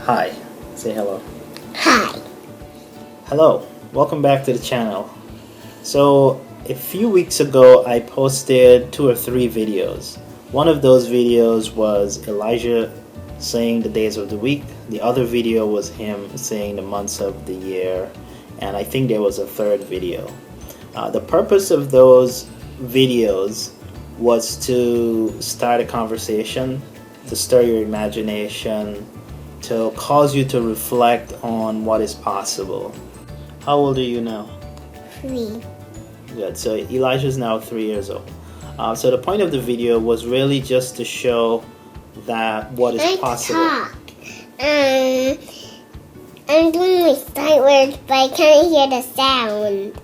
Hi. Say hello. Hi. Hello. Welcome back to the channel. So, a few weeks ago, I posted 2 or 3 videos. One of those videos was Elijah saying the days of the week. The other video was him saying the months of the year. And I think there was a third video. The purpose of those videos was to start a conversation, to stir your imagination, to cause you to reflect on what is possible. How old are you now? 3. Good. So Elijah's now 3 years old. So the point of the video was really just to show that what is possible. Talk. I'm doing my sight words, but I can't hear the sound.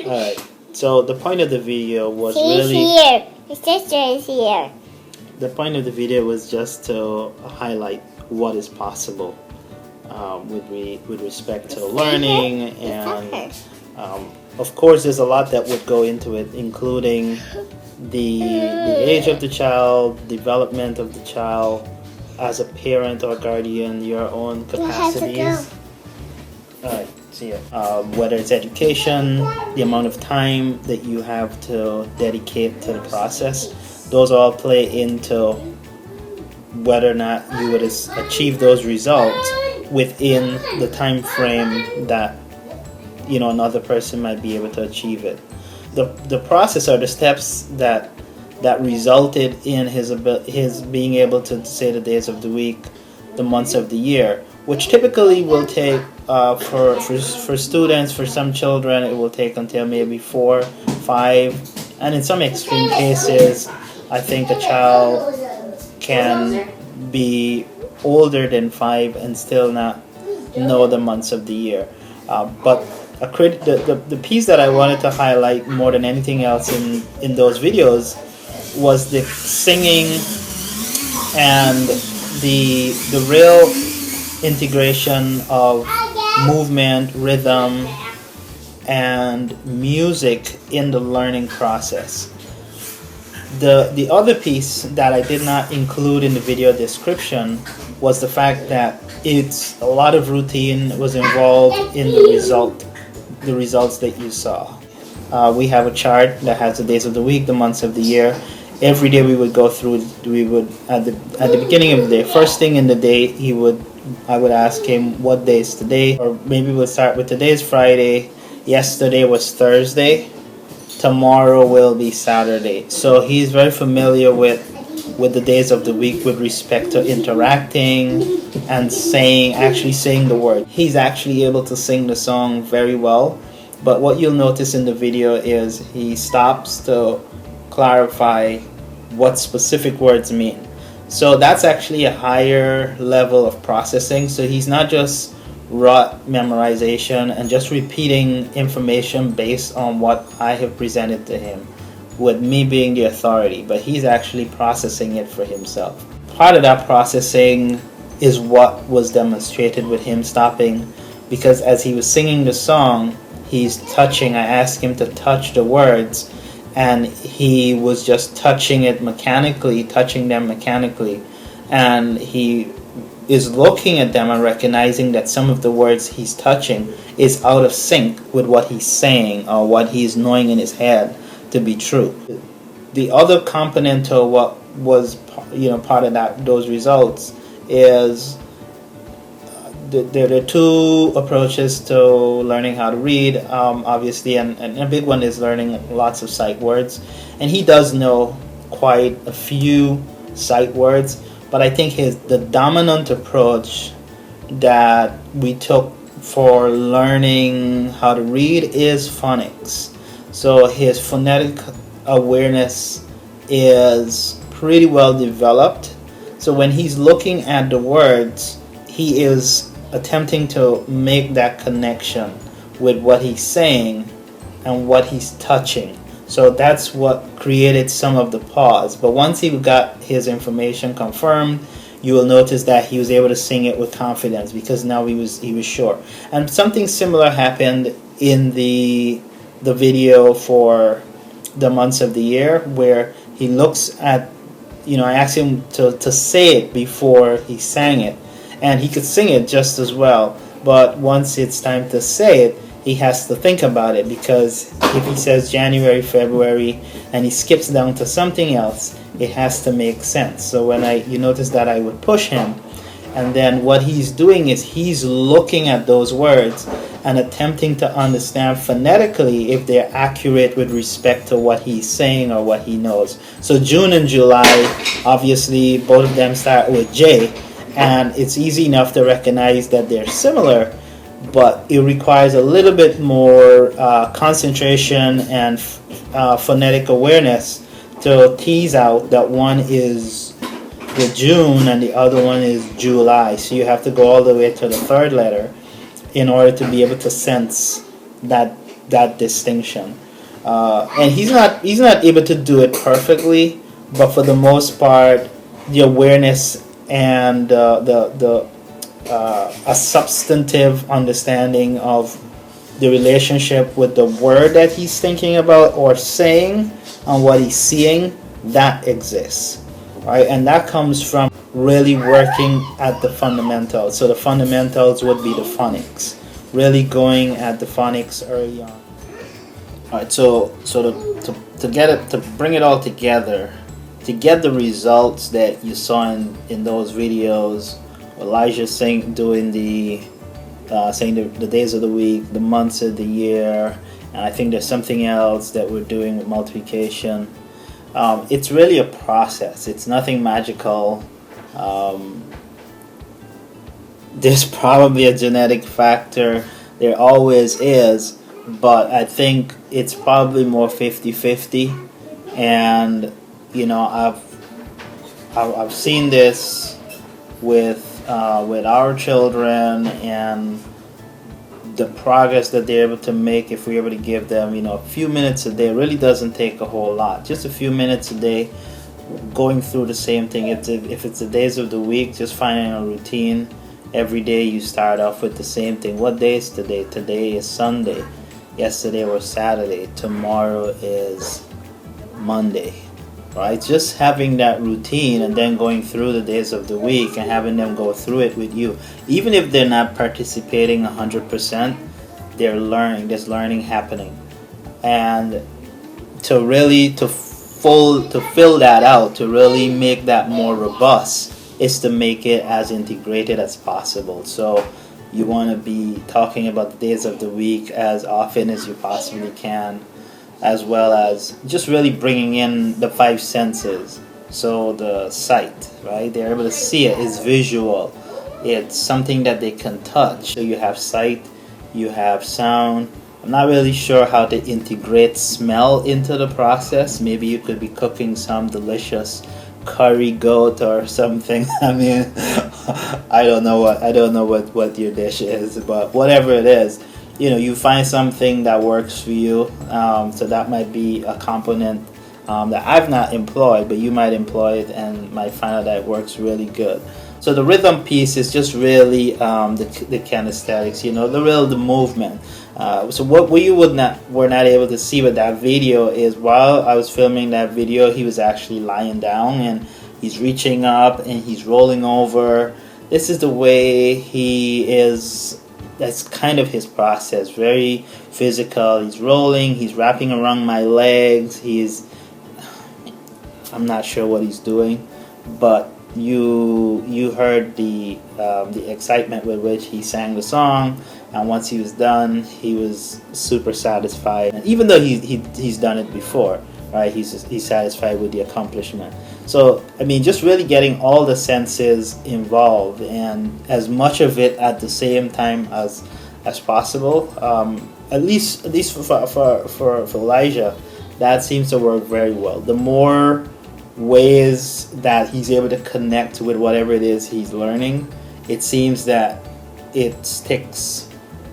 Alright. So the point of the video was She's here. My sister is here. The point of the video was just to highlight what is possible with respect to learning, and of course there's a lot that would go into it, including the age of the child, development of the child as a parent or guardian, your own capacities. Alright, see ya. Whether it's education, the amount of time that you have to dedicate to the process, those all play into whether or not you would achieve those results within the time frame that another person might be able to achieve it. The process or the steps that resulted in his being able to say the days of the week, the months of the year, which typically will take for students, for some children, it will take until maybe 4, 5, and in some extreme cases, I think a child can be older than 5 and still not know the months of the year. But the piece that I wanted to highlight more than anything else in those videos was the singing and the real integration of movement, rhythm, and music in the learning process. The other piece that I did not include in the video description was the fact that a lot of routine was involved in the results that you saw. We have a chart that has the days of the week, the months of the year. Every day we would go through. We would at the beginning of the day, first thing in the day, I would ask him what day is today, or maybe we'll start with today's Friday. Yesterday was Thursday. Tomorrow will be Saturday. So he's very familiar with the days of the week with respect to interacting and actually saying the word. He's actually able to sing the song very well, but what you'll notice in the video is he stops to clarify what specific words mean. So that's actually a higher level of processing. So he's not just rote memorization and just repeating information based on what I have presented to him, with me being the authority, but he's actually processing it for himself. Part of that processing is what was demonstrated with him stopping, because as he was singing the song, he's touching. I asked him to touch the words, and he was just touching them mechanically, and he is looking at them and recognizing that some of the words he's touching is out of sync with what he's saying or what he's knowing in his head to be true. The other component to what was part of those results is there are 2 approaches to learning how to read, obviously, and a big one is learning lots of sight words, and he does know quite a few sight words. But I think the dominant approach that we took for learning how to read is phonics. So his phonetic awareness is pretty well developed. So when he's looking at the words, he is attempting to make that connection with what he's saying and what he's touching. So that's what created some of the pause. But once he got his information confirmed, you will notice that he was able to sing it with confidence, because now he was sure. And something similar happened in the video for the months of the year, where he looks at I asked him to say it before he sang it, and he could sing it just as well. But once it's time to say it, he has to think about it, because if he says January, February, and he skips down to something else, it has to make sense. So you notice that I would push him, and then what he's doing is he's looking at those words and attempting to understand phonetically if they're accurate with respect to what he's saying or what he knows. So June and July, obviously both of them start with J, and it's easy enough to recognize that they're similar, but it requires a little bit more concentration and phonetic awareness to tease out that one is the June and the other one is July. So you have to go all the way to the third letter in order to be able to sense that distinction. And he's not able to do it perfectly, but for the most part, the awareness and a substantive understanding of the relationship with the word that he's thinking about or saying and what he's seeing, that exists, right? And that comes from really working at the fundamentals. So the fundamentals would be the phonics, really going at the phonics early on. All right, so to bring it all together, to get the results that you saw in those videos, Elijah saying the days of the week, the months of the year, and I think there's something else that we're doing with multiplication. It's really a process. It's nothing magical. There's probably a genetic factor. There always is, but I think it's probably more 50-50. And I've seen this with our children, and the progress that they're able to make if we're able to give them a few minutes a day. It really doesn't take a whole lot, just a few minutes a day going through the same thing. If it's the days of the week, just finding a routine. Every day you start off with the same thing. What day is today? Today is Sunday. Yesterday was Saturday. Tomorrow is Monday. Right? Just having that routine and then going through the days of the week and having them go through it with you. Even if they're not participating 100%, they're learning. There's learning happening. And to fill that out, to really make that more robust, is to make it as integrated as possible. So you want to be talking about the days of the week as often as you possibly can, as well as just really bringing in the five senses. So the sight, right? They're able to see it. It's visual. It's something that they can touch. So you have sight, you have sound. I'm not really sure how to integrate smell into the process. Maybe you could be cooking some delicious curry goat or something. I mean, I don't know what your dish is, but whatever it is, you find something that works for you. So that might be a component that I've not employed, but you might employ it and might find out that it works really good. So the rhythm piece is just really the kinesthetics, the movement. So what we were not able to see with that video is, while I was filming that video, he was actually lying down and he's reaching up and he's rolling over. This is the way he is. That's kind of his process. Very physical. He's rolling. He's wrapping around my legs. I'm not sure what he's doing, but you heard the excitement with which he sang the song, and once he was done, he was super satisfied. And even though he's done it before, right? He's satisfied with the accomplishment. So I mean, just really getting all the senses involved and as much of it at the same time as possible. At least for Elijah, that seems to work very well. The more ways that he's able to connect with whatever it is he's learning, it seems that it sticks,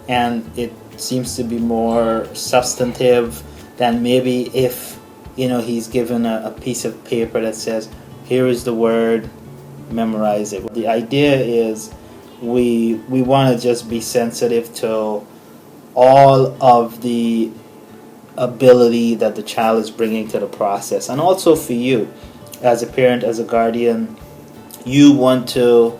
and it seems to be more substantive than maybe if he's given a piece of paper that says, here is the word, memorize it. The idea is we want to just be sensitive to all of the ability that the child is bringing to the process, and also for you. as a parent, as a guardian, you want to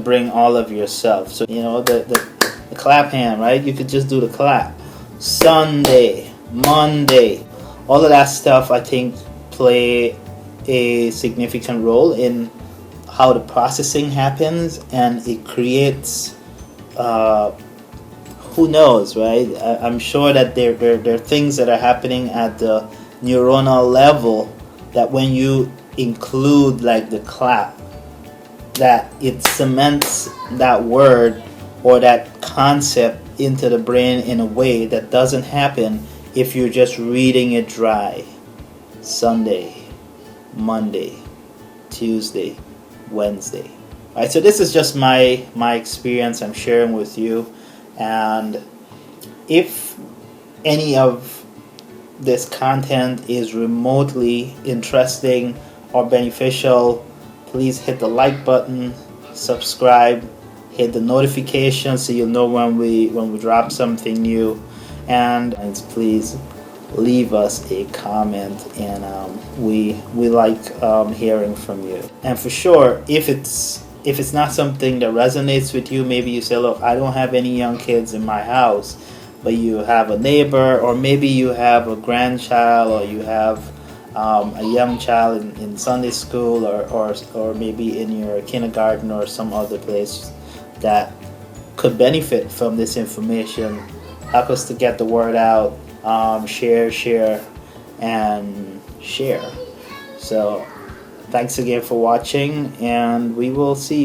bring all of yourself. So the clap hand, right? You could just do the clap. Sunday, Monday, all of that stuff I think play a significant role in how the processing happens, and it creates who knows, right? I'm sure that there are things that are happening at the neuronal level that when you include like the clap, that it cements that word or that concept into the brain in a way that doesn't happen if you're just reading it dry. Sunday, Monday, Tuesday, Wednesday. All right, so this is just my experience I'm sharing with you, and if any of this content is remotely interesting or beneficial, please hit the like button, subscribe, hit the notification so you'll know when we drop something new, and please leave us a comment, and we like hearing from you. And for sure, if it's not something that resonates with you, maybe you say, look, I don't have any young kids in my house, but you have a neighbor, or maybe you have a grandchild, or you have a young child in Sunday school, or maybe in your kindergarten or some other place that could benefit from this information. Help us to get the word out. Share, and share. So thanks again for watching, and we will see you.